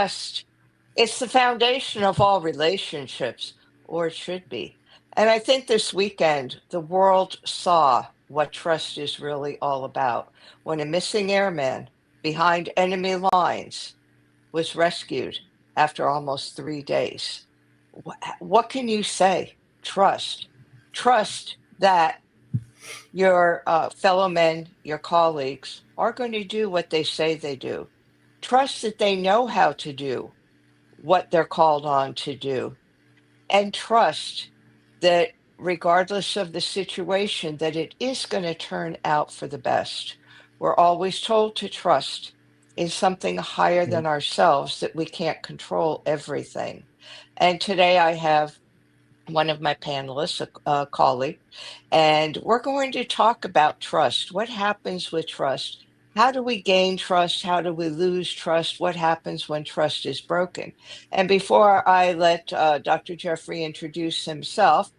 trust, it's the foundation of all relationships, or it should be. And I think this weekend, the world saw what trust is really all about when a missing airman behind enemy lines was rescued after almost 3 days. What can you say? Trust. Trust that your fellow men, your colleagues, are going to do what they say they do. Trust that they know how to do what they're called on to do, and trust that regardless of the situation, that it is going to turn out for the best. We're always told to trust in something higher than ourselves, that we can't control everything. And today I have one of my panelists, a colleague, and we're going to talk about trust. What happens with trust? How do we gain trust? How do we lose trust? What happens when trust is broken? And before I let Dr. Jeffrey introduce himself,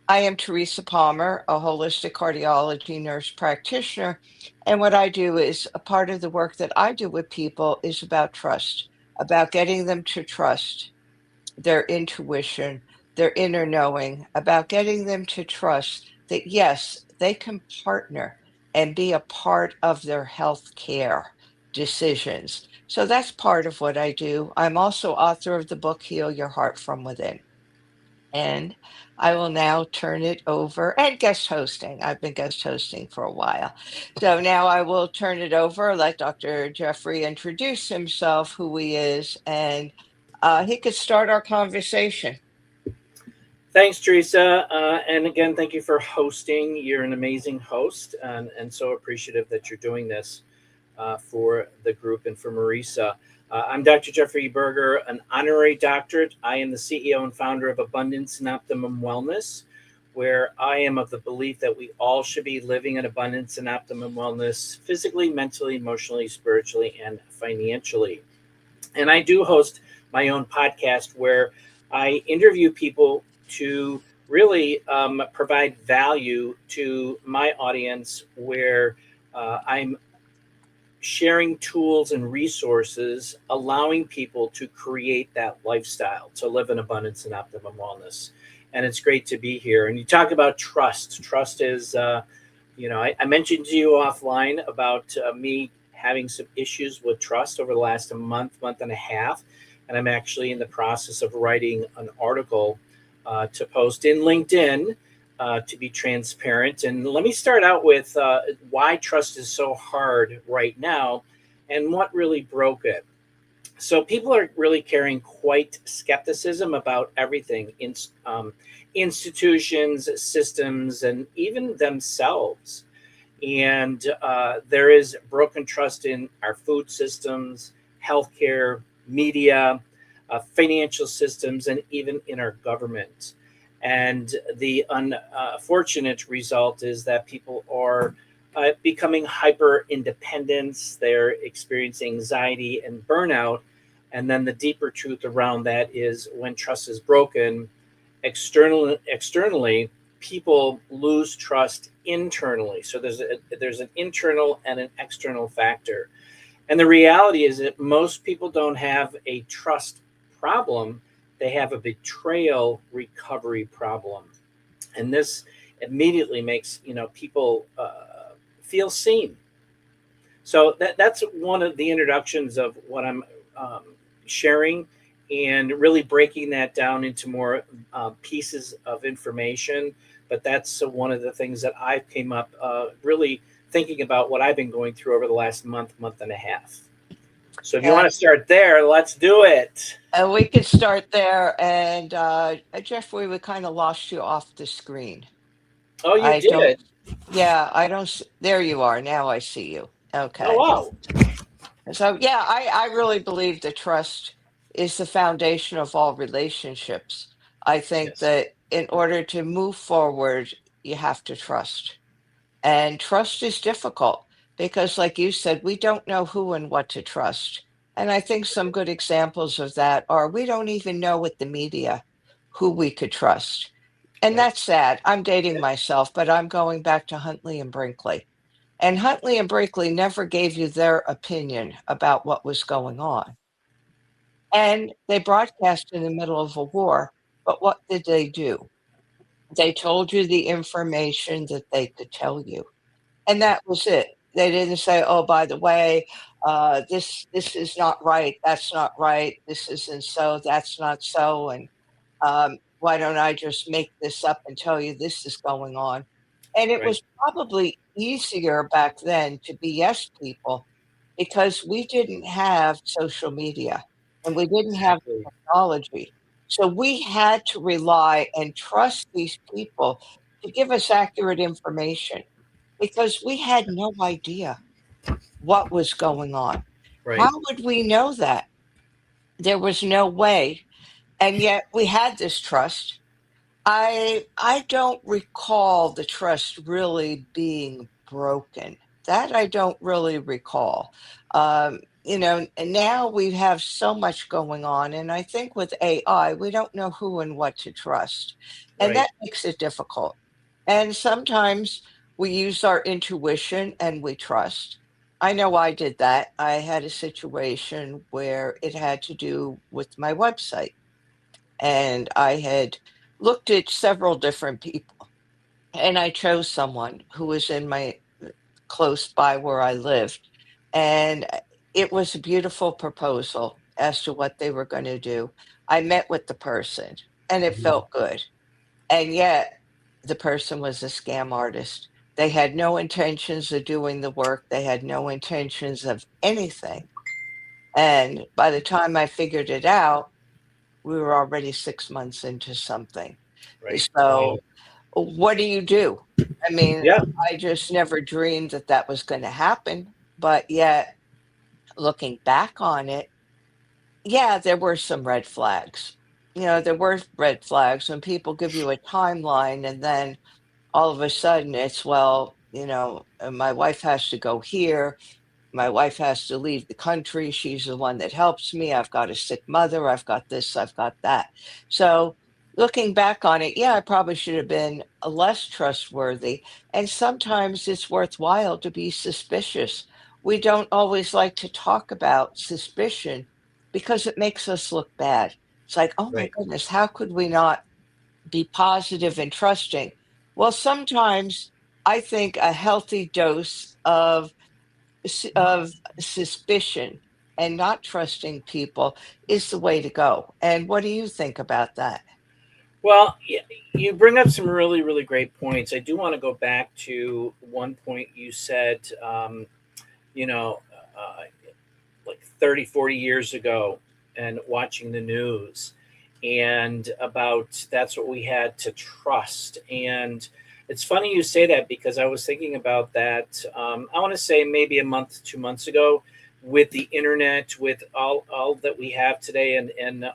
I am Teresa Palmer, a holistic cardiology nurse practitioner. And what I do is a part of the work that I do with people is about trust, about getting them to trust their intuition, their inner knowing, about getting them to trust that, yes, they can partner and be a part of their health care decisions. So that's part of what I do. I'm also author of the book, Heal Your Heart from Within. And I will now turn it over, and guest hosting. I've been guest hosting for a while. So now I will turn it over, let Dr. Jeffrey introduce himself, who he is, and he could start our conversation. Thanks, Teresa. And again, thank you for hosting. You're an amazing host, and so appreciative that you're doing this for the group and for MARISSA. I'm Dr. Jeffrey Berger, an honorary doctorate. I am the CEO and founder of Abundance and Optimum Wellness, where I am of the belief that we all should be living in abundance and optimum wellness, physically, mentally, emotionally, spiritually, and financially. And I do host my own podcast where I interview people to really provide value to my audience, where I'm sharing tools and resources, allowing people to create that lifestyle, to live in abundance and optimum wellness. And it's great to be here. And you talk about trust. Trust is, I mentioned to you offline about me having some issues with trust over the last month and a half. And I'm actually in the process of writing an article to post in LinkedIn to be transparent. And let me start out with why trust is so hard right now and what really broke it. So people are really carrying quite skepticism about everything, institutions, systems, and even themselves. And there is broken trust in our food systems, healthcare, media, financial systems, and even in our government. And the unfortunate result is that people are becoming hyper independent. They're experiencing anxiety and burnout. And then the deeper truth around that is when trust is broken, externally, people lose trust internally. So there's an internal and an external factor. And the reality is that most people don't have a trust problem. They have a betrayal recovery problem. And this immediately makes, people feel seen. So that's one of the introductions of what I'm sharing, and really breaking that down into more pieces of information. But that's one of the things that I came up really thinking about what I've been going through over the last month and a half. So if you want to start there, let's do it. We could start there. And Jeffrey, we kind of lost you off the screen. Oh, you did? Yeah, I don't. There you are. Now I see you. Okay. Oh, wow. So, yeah, I really believe that trust is the foundation of all relationships. I think that in order to move forward, you have to trust. And trust is difficult because, like you said, we don't know who and what to trust. And I think some good examples of that are we don't even know with the media who we could trust. And that's sad. I'm dating myself, but I'm going back to Huntley and Brinkley. And Huntley and Brinkley never gave you their opinion about what was going on. And they broadcast in the middle of a war. But what did they do? They told you the information that they could tell you. And that was it. They didn't say, "Oh, by the way, this is not right. That's not right. This isn't so. That's not so." And why don't I just make this up and tell you this is going on? And it Right. was probably easier back then to BS people because we didn't have social media and we didn't have Exactly. technology. So we had to rely and trust these people to give us accurate information because we had no idea what was going on. How Right. would we know that? There was no way. And yet we had this trust. I don't recall the trust really being broken. That I don't really recall. And now we have so much going on, and I think with AI, we don't know who and what to trust, and Right. that makes it difficult. And sometimes we use our intuition and we trust. I know I did that. I had a situation where it had to do with my website and I had looked at several different people, and I chose someone who was in my close by where I lived, and it was a beautiful proposal as to what they were gonna do. I met with the person, and it Mhm. felt good, and yet the person was a scam artist. They had no intentions of doing the work, they had no intentions of anything, and by the time I figured it out, we were already 6 months into something. Right. Wow. So, what do you do? I mean, Yeah. I just never dreamed that that was gonna happen, but yet, looking back on it, yeah, there were some red flags. There were red flags when people give you a timeline and then all of a sudden it's, well, my wife has to go here, my wife has to leave the country. She's the one that helps me. I've got a sick mother. I've got this. I've got that. So, looking back on it, yeah, I probably should have been less trustworthy. And sometimes it's worthwhile to be suspicious. We don't always like to talk about suspicion because it makes us look bad. It's like, oh my Right. goodness, how could we not be positive and trusting? Well, sometimes I think a healthy dose of suspicion and not trusting people is the way to go. And what do you think about that? Well, you bring up some really, really great points. I do want to go back to one point you said, you know, uh, like 30, 40 years ago, and watching the news, and about that's what we had to trust. And it's funny you say that because I was thinking about that. I want to say maybe a month, 2 months ago, with the internet, with all that we have today, and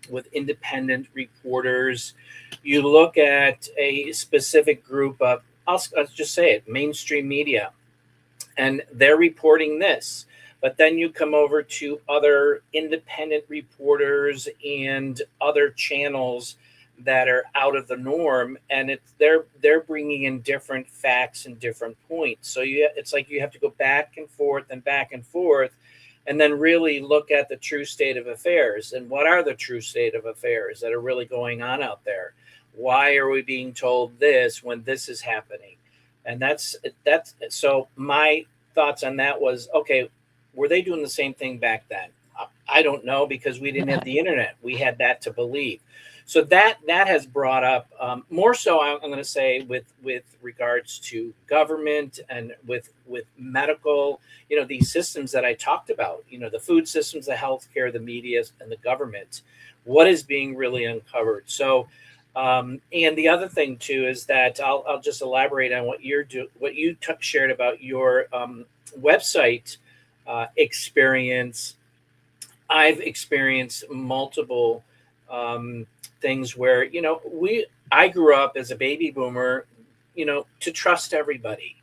with independent reporters, you look at a specific group of, I'll just say it, mainstream media, and they're reporting this. But then you come over to other independent reporters and other channels that are out of the norm, and they're bringing in different facts and different points. So it's like you have to go back and forth and back and forth, and then really look at the true state of affairs. And what are the true state of affairs that are really going on out there? Why are we being told this when this is happening? And that's so my thoughts on that was, okay, were they doing the same thing back then? I don't know, because we didn't have the internet. We had that to believe. So that has brought up, more so, I'm going to say, with regards to government and with medical, these systems that I talked about, the food systems, the healthcare, the media, and the government. What is being really uncovered? So, and the other thing too is that I'll just elaborate on what you shared about your website experience. I've experienced multiple things where I grew up as a baby boomer, to trust everybody.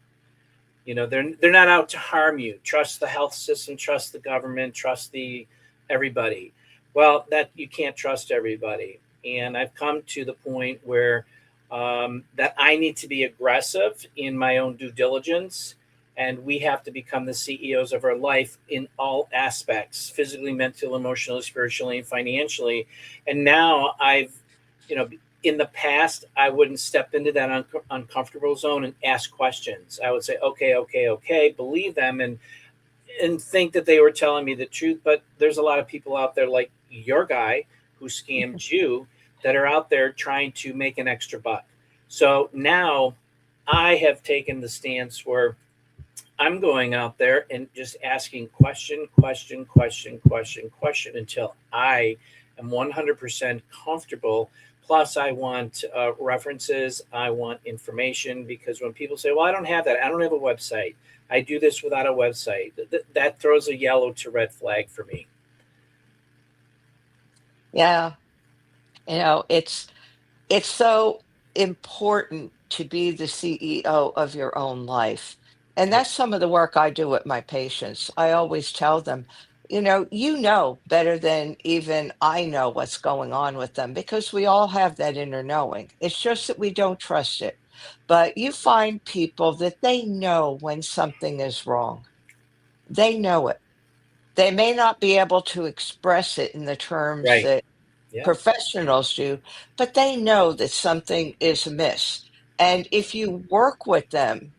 They're not out to harm you. Trust the health system, trust the government, trust the everybody. Well, that you can't trust everybody, and I've come to the point where that I need to be aggressive in my own due diligence and we have to become the CEOs of our life in all aspects, physically, mentally, emotionally, spiritually, and financially. And now in the past, I wouldn't step into that uncomfortable zone and ask questions. I would say, okay, okay, okay, believe them, and think that they were telling me the truth. But there's a lot of people out there like your guy who scammed you that are out there trying to make an extra buck. So now I have taken the stance where I'm going out there and just asking question until I am 100% comfortable. Plus, I want references. I want information, because when people say, well, I don't have that, I don't have a website, I do this without a website, that throws a yellow to red flag for me. Yeah. It's so important to be the CEO of your own life. And Yeah. that's some of the work I do with my patients. I always tell them, you know better than even I know what's going on with them, because we all have that inner knowing. It's just that we don't trust it. But you find people that they know when something is wrong. They know it. They may not be able to express it in the terms Right. that Yeah. professionals do, but they know that something is amiss. And if you work with them,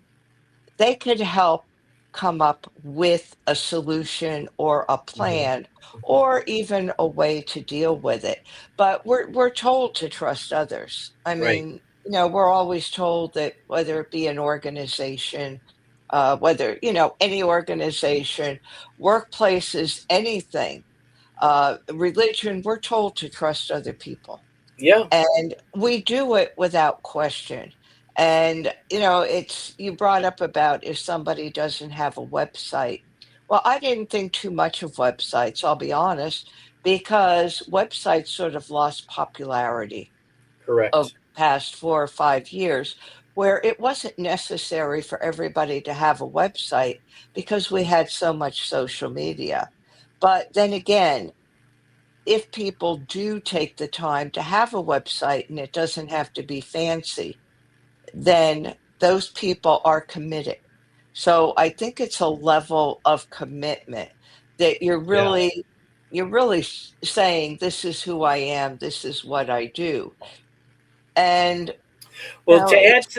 they could help come up with a solution or a Hmm. plan or even a way to deal with it. But we're told to trust others. I Right. mean, we're always told that whether it be an organization, whether, any organization, workplaces, anything, religion, we're told to trust other people. Yeah. And we do it without question. And, you brought up about if somebody doesn't have a website. Well, I didn't think too much of websites, I'll be honest, because websites sort of lost popularity of Correct. past 4 or 5 years, where it wasn't necessary for everybody to have a website because we had so much social media. But then again, if people do take the time to have a website and it doesn't have to be fancy, then those people are committed. So I think it's a level of commitment that Yeah. you're really saying, this is who I am, this is what I do. And Well, to it's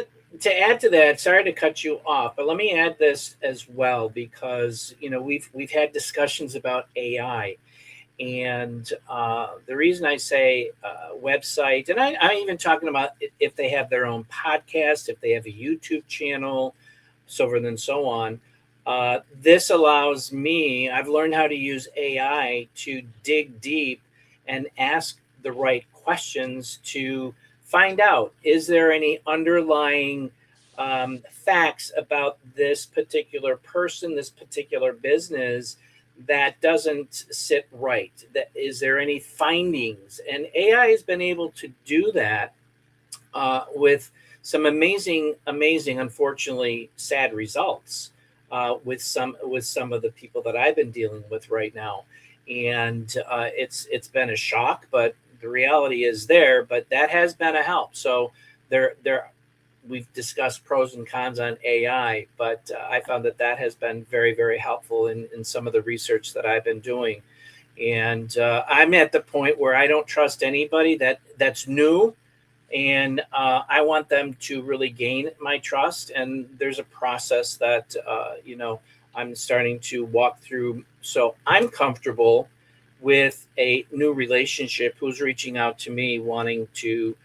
add to that, sorry to cut you off, but let me add this as well, because we've had discussions about AI, and the reason I say website, and I'm even talking about if they have their own podcast, if they have a YouTube channel, so forth and so on. This allows me. I've learned how to use AI to dig deep and ask the right questions to find out, is there any underlying facts about this particular person, this particular business, that doesn't sit right? That, is there any findings? And AI has been able to do that with some amazing, unfortunately sad results with some of the people that I've been dealing with right now, and it's been a shock, but the reality is there. But that has been a help. So there we've discussed pros and cons on AI, but I found that has been very helpful in some of the research that I've been doing. And I'm at the point where I don't trust anybody that's new, and I want them to really gain my trust. And there's a process that I'm starting to walk through, so I'm comfortable with a new relationship who's reaching out to me wanting to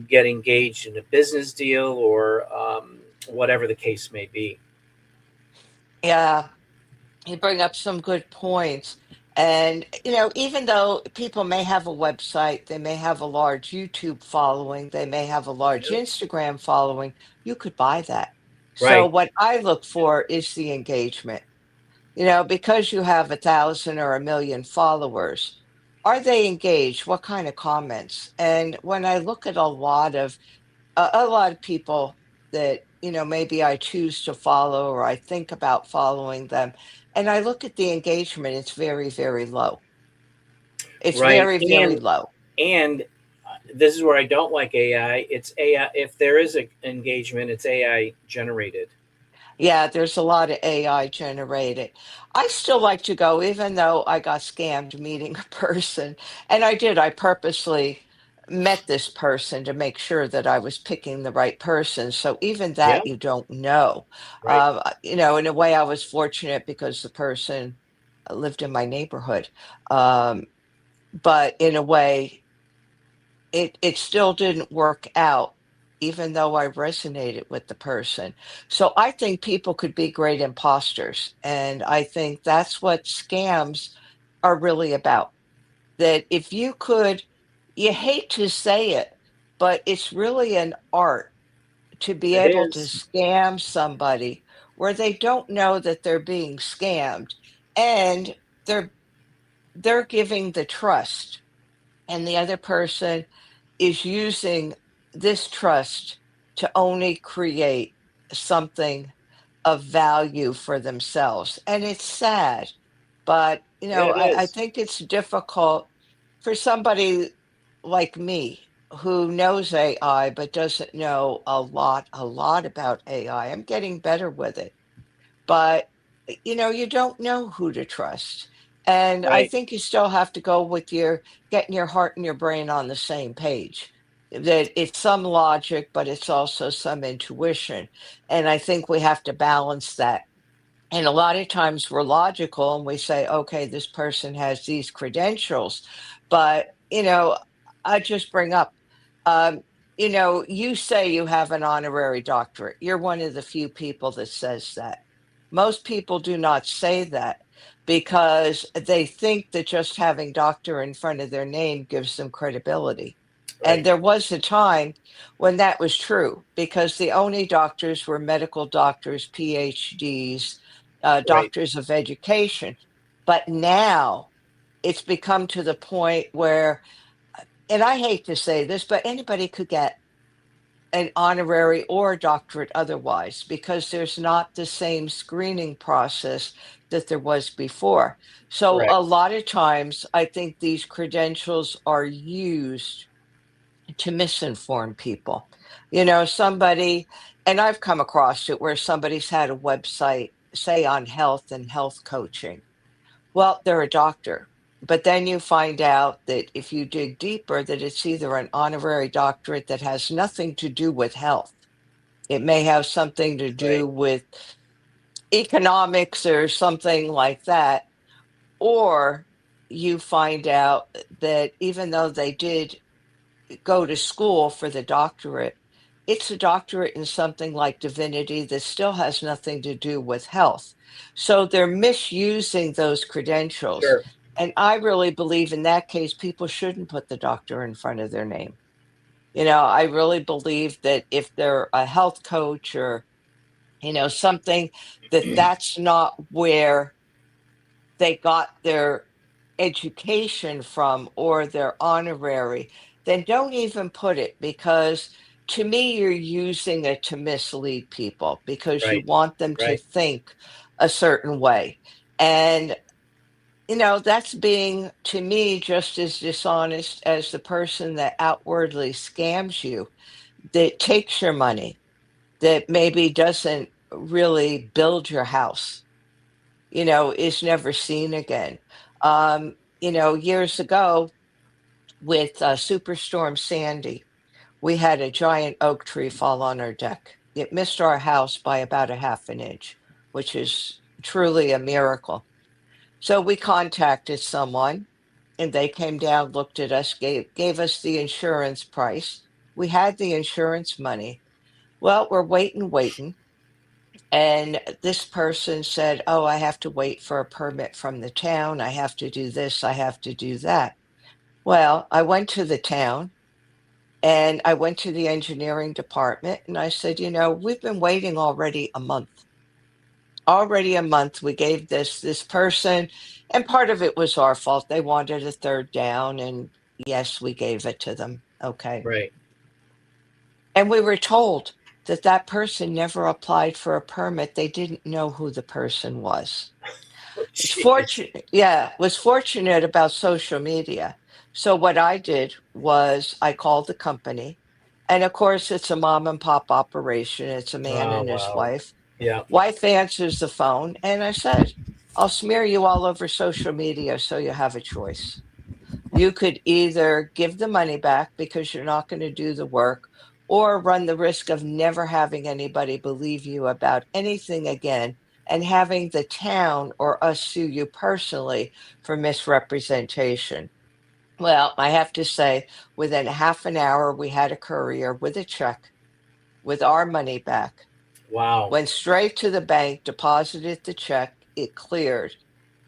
get engaged in a business deal, or whatever the case may be. Yeah, you bring up some good points. And, even though people may have a website, they may have a large YouTube following, they may have a large Yeah. Instagram following, you could buy that. So Right. what I look for is the engagement. Because you have 1,000 or 1,000,000 followers, are they engaged? What kind of comments? And when I look at a lot of people that, maybe I choose to follow or I think about following them, and I look at the engagement, it's very, very low. It's Right. very, very low. And this is where I don't like AI. It's AI. If there is an engagement, it's AI generated. Yeah, there's a lot of AI generated. I still like to go, even though I got scammed meeting a person. And I did, I purposely met this person to make sure that I was picking the right person. So even Yeah, that you don't know. right. In a way, I was fortunate because the person lived in my neighborhood. Um, but in a way, it still didn't work out, even though I resonated with the person. So I think people could be great imposters, and I think that's what scams are really about. That if you could, you hate to say it, but it's really an art to be It able to is. scam somebody where they don't know that they're being scammed, and they're they're giving the trust, and the other person is using this trust to only create something of value for themselves. And it's sad, but Yeah, it I is. think it's difficult for somebody like me who knows AI but doesn't know a lot about AI. I'm getting better with it, but you don't know who to trust. And I Right. think you still have to go with your getting your heart and your brain on the same page. That it's some logic, but it's also some intuition. And I think we have to balance that. And a lot of times we're logical and we say, okay, this person has these credentials. But, I just bring up, um, you say you have an honorary doctorate. You're one of the few people that says that. Most people do not say that because they think that just having doctor in front of their name gives them credibility. And Right. there was a time when that was true because the only doctors were medical doctors, PhDs, Right. doctors of education. But now it's become to the point where, and I hate to say this, but anybody could get an honorary or a doctorate otherwise because there's not the same screening process that there was before. So Correct. a lot of times I think these credentials are used to misinform people. Somebody, and I've come across it where somebody's had a website, say on health and health coaching. Well, they're a doctor. But then you find out that if you dig deeper, that it's either an honorary doctorate that has nothing to do with health. It may have something to Right. do with economics or something like that. Or you find out that even though they did go to school for the doctorate, it's a doctorate in something like divinity that still has nothing to do with health. So they're misusing those credentials. Sure. And I really believe in that case, people shouldn't put the doctor in front of their name. I really believe that if they're a health coach or, something that's not where they got their education from or their honorary, then don't even put it because to me, you're using it to mislead people because you Right. want them to Right. think a certain way. And, that's being to me just as dishonest as the person that outwardly scams you, that takes your money, that maybe doesn't really build your house, is never seen again. Years ago with Superstorm Sandy, we had a giant oak tree fall on our deck. It missed our house by about a half an inch, which is truly a miracle. So we contacted someone and they came down, looked at us, gave us the insurance price. We had the insurance money. Well, we're waiting. And this person said, oh, I have to wait for a permit from the town. I have to do this. I have to do that. Well, I went to the town and I went to the engineering department and I said, we've been waiting already a month. Already a month. We gave this person, and part of it was our fault. They wanted a third down, and yes, we gave it to them. Okay. Right. And we were told that that person never applied for a permit. They didn't know who the person was. Oh, It's jeez. fortunate, yeah, was fortunate about social media. So what I did was I called the company, and of course it's a mom and pop operation. It's a man Oh, and his wow. wife. Yeah. Wife answers the phone, and I said, I'll smear you all over social media so you have a choice. You could either give the money back because you're not going to do the work, or run the risk of never having anybody believe you about anything again and having the town or us sue you personally for misrepresentation. Well, I have to say, within half an hour, we had a courier with a check with our money back, Wow. went straight to the bank, deposited the check, it cleared.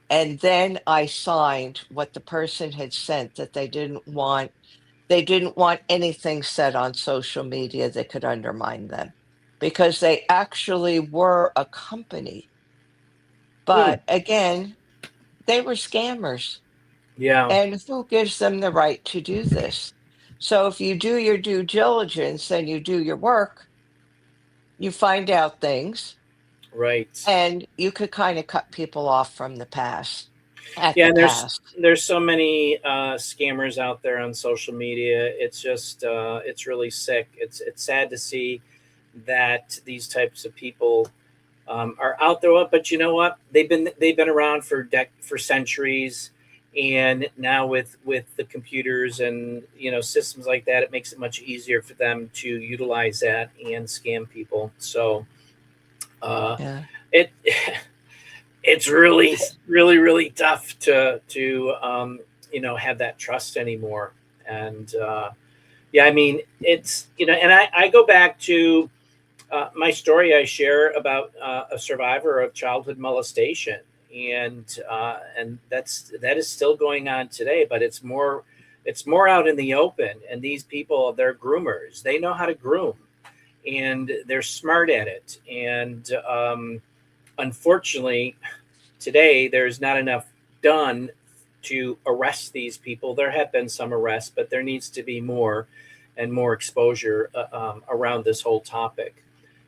And then I signed what the person had sent, that they didn't want anything said on social media that could undermine them, because they actually were a company. Hmm. But again, they were scammers. Yeah. And who gives them the right to do this? So if you do your due diligence and you do your work, you find out things, Right. and you could kind of cut people off from the past at Yeah, the and past. there's so many scammers out there on social media. It's just it's really sick. It's sad to see that these types of people are out there. But you know what? They've been around for centuries, and now with the computers and systems like that, it makes it much easier for them to utilize that and scam people. So uh, Yeah. it it's really tough to have that trust anymore. And yeah, I mean, it's and I go back to my story I share about a survivor of childhood molestation, and that is still going on today, but it's more out in the open. And these people, they're groomers. They know how to groom, and they're smart at it. And unfortunately, today there's not enough done to arrest these people. There have been some arrests, but there needs to be more and more exposure around this whole topic.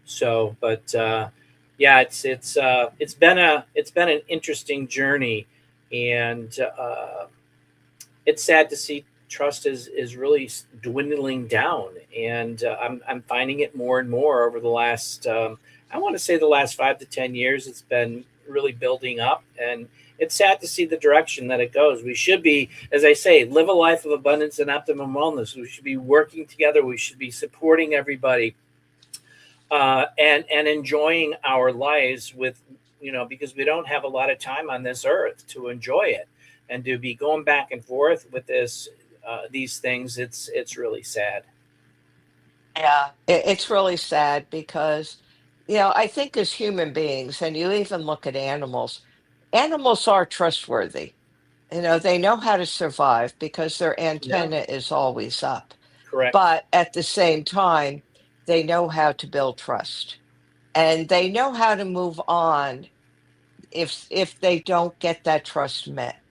So, but yeah, it's been an interesting journey, and it's sad to see trust is really dwindling down. And I'm finding it more and more over the last I want to say the last 5 to 10 years. It's been really building up, and it's sad to see the direction that it goes. We should be, as I say, live a life of abundance and optimum wellness. We should be working together. We should be supporting everybody, and enjoying our lives with, because we don't have a lot of time on this earth to enjoy it, and to be going back and forth with these things. It's really sad. Yeah, it's really sad because, I think as human beings, and you even look at animals, animals are trustworthy. They know how to survive because their Yeah, antenna is always up. correct. But at the same time, they know how to build trust, and they know how to move on if they don't get that trust met.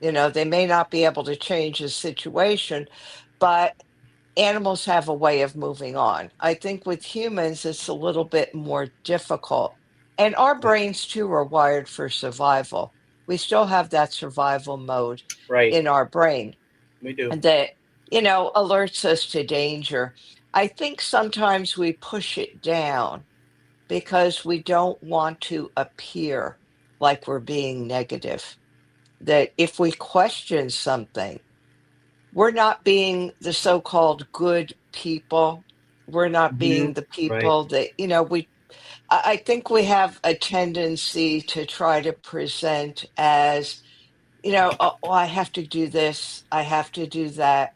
They may not be able to change the situation, but animals have a way of moving on. I think with humans, it's a little bit more difficult. And our Yeah, brains too are wired for survival. We still have that survival mode right. in our brain We do. that, alerts us to danger. I think sometimes we push it down because we don't want to appear like we're being negative. That if we question something, we're not being the so-called good people. We're not Hmm. being the Right. people that, I think we have a tendency to try to present as, oh, I have to do this, I have to do that.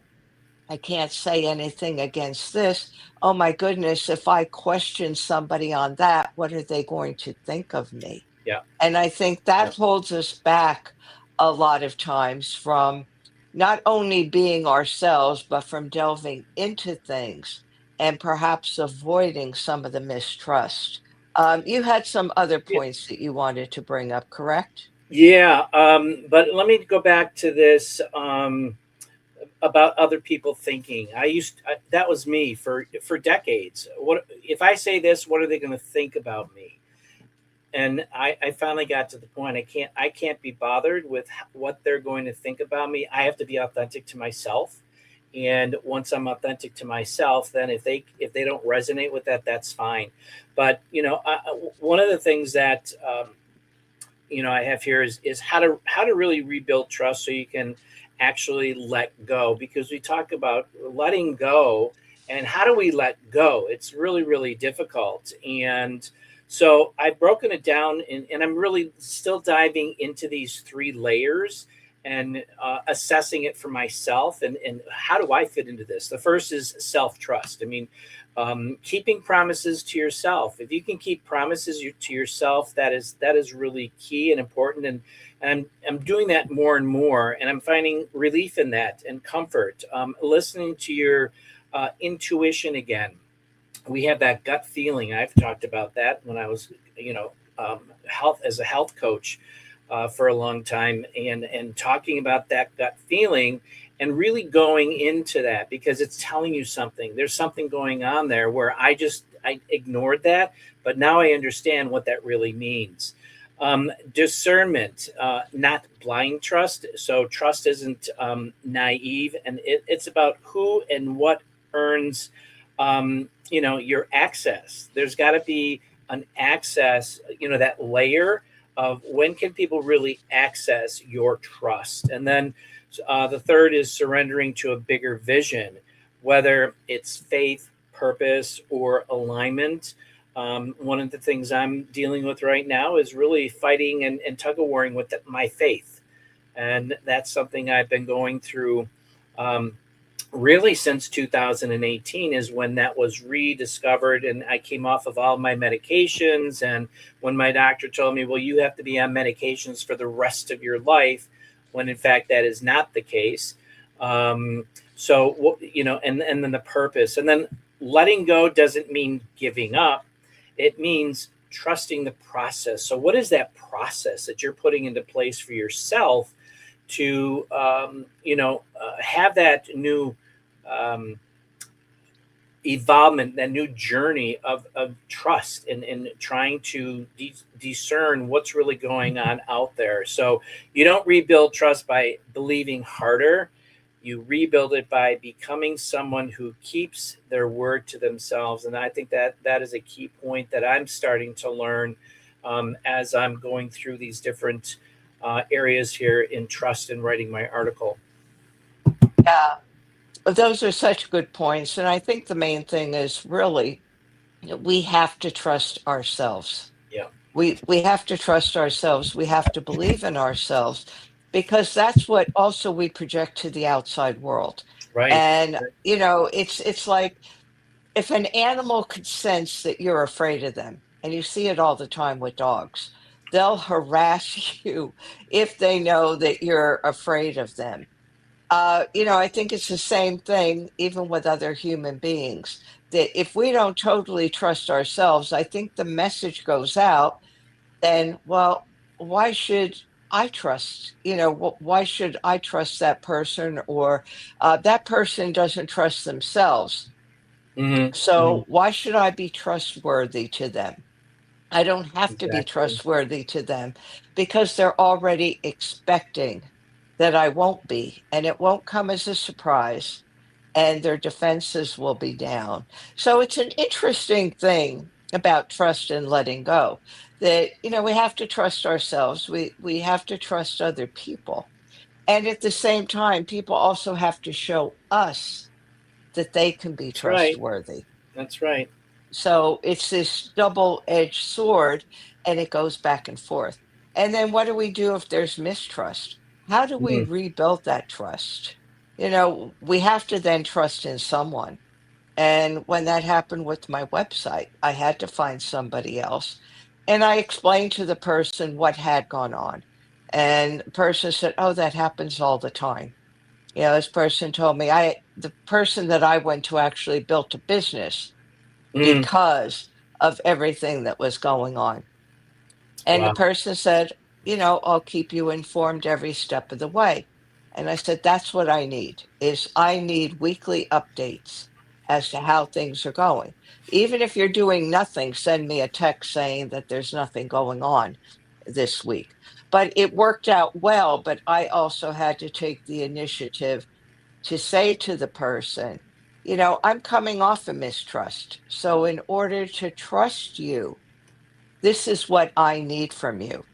I can't say anything against this. Oh my goodness, if I question somebody on that, what are they going to think of me? Yeah. And I think Yeah. that holds us back a lot of times from not only being ourselves, but from delving into things and perhaps avoiding some of the mistrust. You had some other Yeah. points that you wanted to bring up, correct? Yeah, but let me go back to this about other people thinking. That was me for decades. What if I say this? What are they going to think about me? And I finally got to the point. I can't be bothered with what they're going to think about me. I have to be authentic to myself, And once I'm authentic to myself, then if they don't resonate with that, that's fine. But one of the things that I have here is how to really rebuild trust so you can actually let go, because we talk about letting go, and how do we let go? It's really, really difficult. And so I've broken it down, and I'm really still diving into these three layers and assessing it for myself, and how do I fit into this. The first is self-trust. I mean, keeping promises to yourself. If you can keep promises to yourself, that is really key and important. And I'm doing that more and more, and I'm finding relief in that and comfort. Listening to your intuition again. We have that gut feeling. I've talked about that when I was, health as a health coach for a long time, and talking about that gut feeling and really going into that, because it's telling you something. There's something going on there where I ignored that, but now I understand what that really means. Discernment, not blind trust. So trust isn't naive, and it's about who and what earns your access. There's got to be an access, that layer of when can people really access your trust. And then the third is surrendering to a bigger vision, whether it's faith, purpose, or alignment. One of the things I'm dealing with right now is really fighting and tug of warring with my faith. And that's something I've been going through really since 2018 is when that was rediscovered, and I came off of all my medications. And when my doctor told me, well, you have to be on medications for the rest of your life, when in fact that is not the case. And then the purpose, and then letting go doesn't mean giving up. It means trusting the process. So what is that process that you're putting into place for yourself to have that new evolvement, that new journey of trust, and trying to discern what's really going on out there. So you don't rebuild trust by believing harder. You rebuild it by becoming someone who keeps their word to themselves. And I think that is a key point that I'm starting to learn as I'm going through these different areas here in trust and writing my article. Yeah, those are such good points. And I think the main thing is really we have to trust ourselves. Yeah. We have to trust ourselves. We have to believe in ourselves, because that's what also we project to the outside world. Right. And it's like if an animal could sense that you're afraid of them, and you see it all the time with dogs, they'll harass you if they know that you're afraid of them. I think it's the same thing even with other human beings, that if we don't totally trust ourselves, I think the message goes out, then, well, why should I trust? Why should I trust that person? Or that person doesn't trust themselves. Mm-hmm. Mm-hmm. So why should I be trustworthy to them? I don't have to be Exactly. trustworthy to them, because they're already expecting that I won't be, and it won't come as a surprise, and their defenses will be down. So it's an interesting thing about trust and letting go, that we have to trust ourselves. We have to trust other people. And at the same time, people also have to show us that they can be That's right. trustworthy. That's right. So it's this double-edged sword, and it goes back and forth. And then what do we do if there's mistrust? How do we Mm-hmm. rebuild that trust? We have to then trust in someone. And when that happened with my website, I had to find somebody else. And I explained to the person what had gone on. And the person said, "Oh, that happens all the time." This person told me the person that I went to actually built a business Mm-hmm. because of everything that was going on. And the Wow. person said, "I'll keep you informed every step of the way." And I said, "That's what I need, is I need weekly updates as to how things are going. Even if you're doing nothing, send me a text saying that there's nothing going on this week." But it worked out well, but I also had to take the initiative to say to the person, I'm coming off of mistrust. So in order to trust you, this is what I need from you.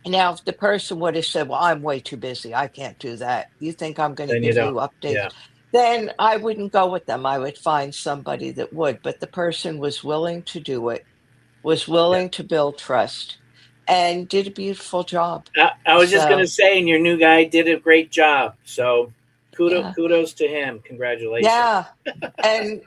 Now, if the person would have said, well, I'm way too busy, I can't do that. You think I'm going to Then you give don't. you updates? Yeah. Then I wouldn't go with them. I would find somebody that would. But the person was willing to do it, was Yeah. willing to build trust, and did a beautiful job. I was just gonna So, say, and your new guy did a great job. So yeah, kudos to him. Congratulations. yeah. And,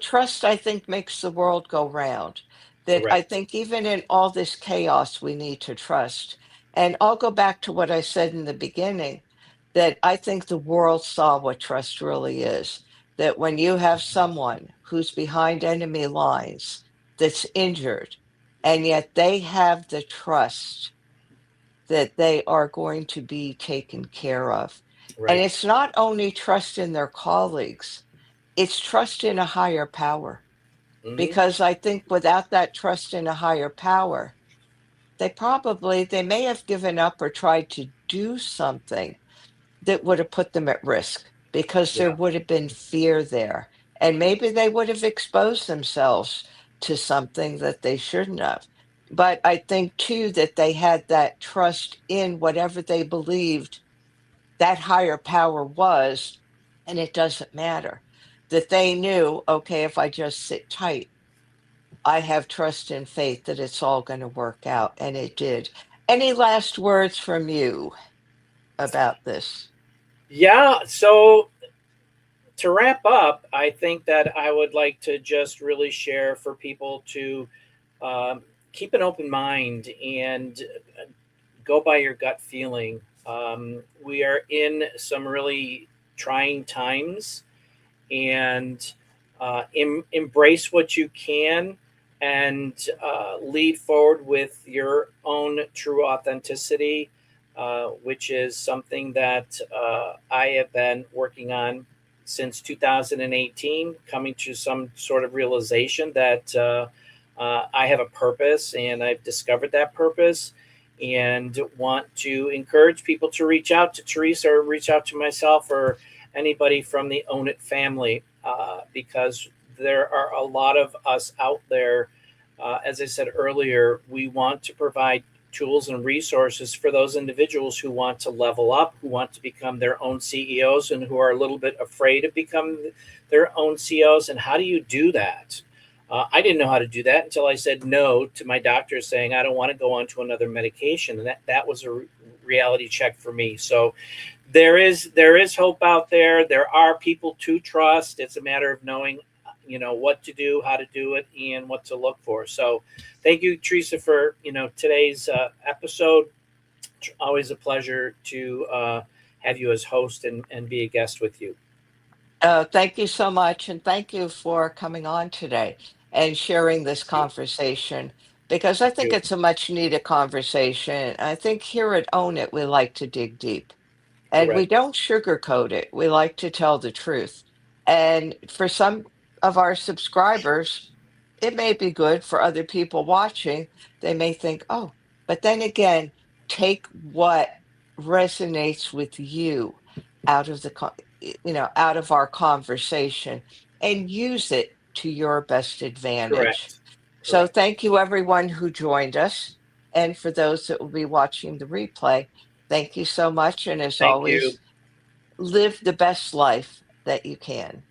trust, I think, makes the world go round. That I Correct. think even in all this chaos, we need to trust. And I'll go back to what I said in the beginning, that I think the world saw what trust really is. That when you have someone who's behind enemy lines, that's injured, and yet they have the trust that they are going to be taken care of. And Right. it's not only trust in their colleagues, it's trust in a higher power, Hmm. because I think without that trust in a higher power, they may have given up or tried to do something that would have put them at risk because there Yeah. would have been fear there. And maybe they would have exposed themselves to something that they shouldn't have. But I think too that they had that trust in whatever they believed that higher power was, and it doesn't matter. That they knew, okay, if I just sit tight, I have trust and faith that it's all going to work out. And it did. Any last words from you about this? Yeah. So to wrap up, I think that I would like to just really share for people to keep an open mind and go by your gut feeling. We are in some really trying times, and embrace what you can, and lead forward with your own true authenticity, which is something that I have been working on since 2018, coming to some sort of realization that I have a purpose and I've discovered that purpose, and want to encourage people to reach out to Teresa or reach out to myself or anybody from the Own It family, because there are a lot of us out there. As I said earlier, we want to provide tools and resources for those individuals who want to level up, who want to become their own CEOs, and who are a little bit afraid to become their own CEOs. And how do you do that? I didn't know how to do that until I said no to my doctor, saying I don't want to go on to another medication, and that was a reality check for me. So there is hope out there. There are people to trust. It's a matter of knowing, what to do, how to do it, and what to look for. So, thank you, Teresa, for today's episode. Always a pleasure to have you as host and be a guest with you. Thank you so much. And thank you for coming on today and sharing this conversation, because I Thank think you. it's a much needed conversation. I think here at Own It, we like to dig deep. And we Correct. don't sugarcoat it. We like to tell the truth. And for some of our subscribers, it may be good. For other people watching, they may think, oh, but then again, take what resonates with you out of out of our conversation and use it to your best advantage. Correct. So Correct. thank you everyone who joined us. And for those that will be watching the replay, thank you so much, and as Thank you. always, live the best life that you can.